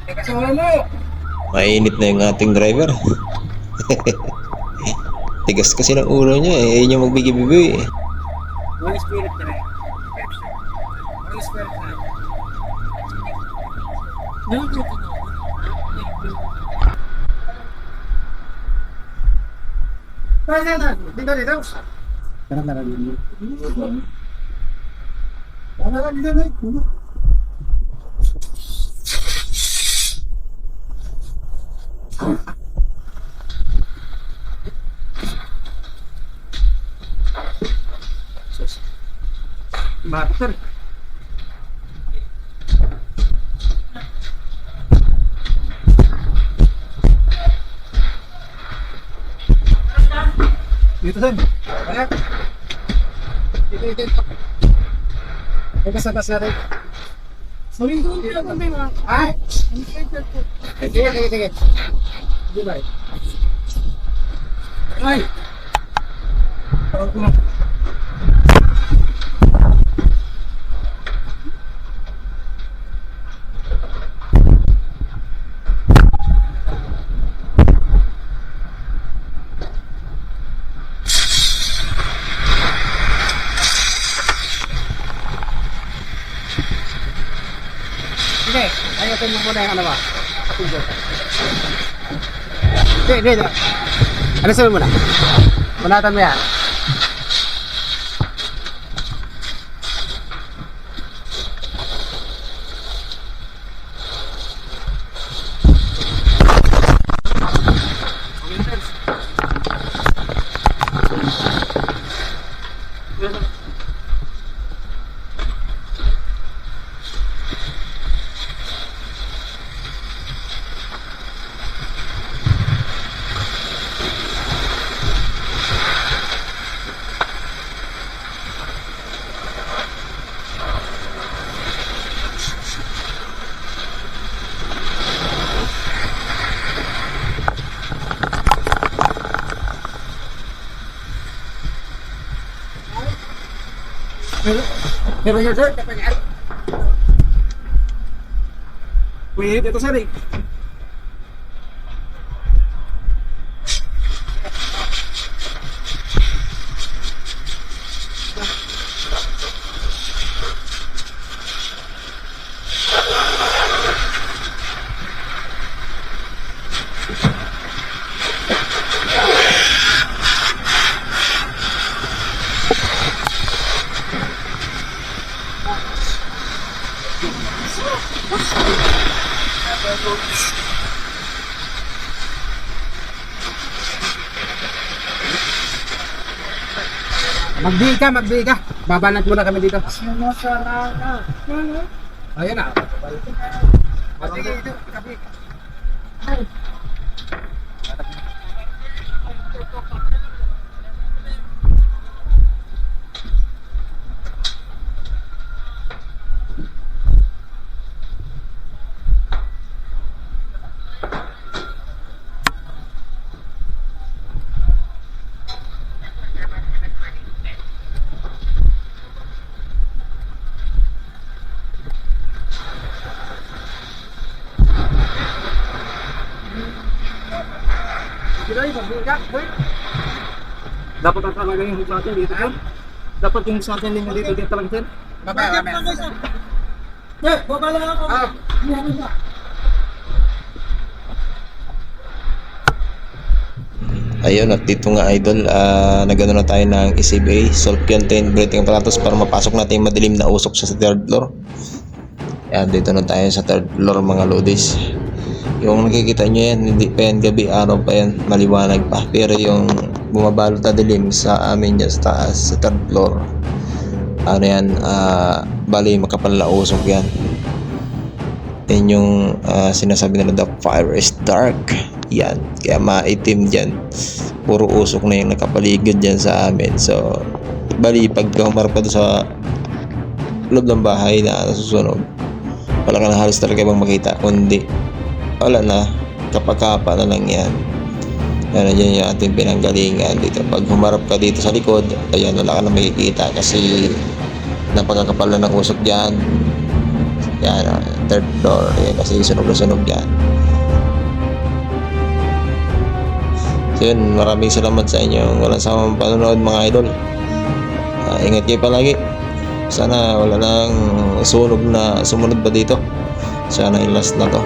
Kasama mo. Mainit na yung ating driver. Tigas kasi ng ulo niya eh. Ayun yung magbigay-bigay eh. Holy Spirit na rin. Holy Spirit na rin. Dito. Tara, dito. Tara, dito. Butter. Dito Sen. Ayan. Dito. Pagkasatas natin. Sorry, hindi lang kami mga. Ay! Sige. Di ba? Ay! Tawag ko na. Sige, ayusin mo muna yung ano ba? Sige. Ano sabi mo na? Punatan mo yan. Pero yun sir, kapag wait, ito sir eh. Magdi ka. Babanat muna kami dito. Ayan na. Sige, ito. Kapi. Dapat ang talaga yung sa atin dito sir. Dapat yung sa atin din dito talaga sir. Mamaya. Baba lang ako. Ayun, at dito nga idol, nagano na tayo ng ECBA, self-contained breathing apparatus para mapasok natin yung madilim na usok sa third floor. Ayan, dito na tayo sa third floor mga lodis. Yung nakikita nyo yan, hindi pa yan gabi, araw pa yan, maliwanag pa. Pero yung bumabalot na dilim sa amin dyan sa taas, sa third floor, ano yan, bali makapal na usok yan. Yan yung sinasabi nila, the fire is dark. Yan, kaya maitim dyan, puro usok na yung nakapaligid dyan sa amin. So bali pag humarap ka sa loob ng bahay na nasusunog, wala ka na halos talaga bang makita, kundi wala na, kapakapa na lang yan. Yan yung ating pinanggalingan dito. Pag humarap ka dito sa likod, ayan, wala ka na makikita kasi napagkakapal na ng usok dyan. Yan, third floor. Yan, kasi sunog na sunog yan. So yun, maraming salamat sa inyong walang samang panonood mga idol. Ingat kayo palagi. Sana wala nang sumunod pa dito. Sana i-last na to.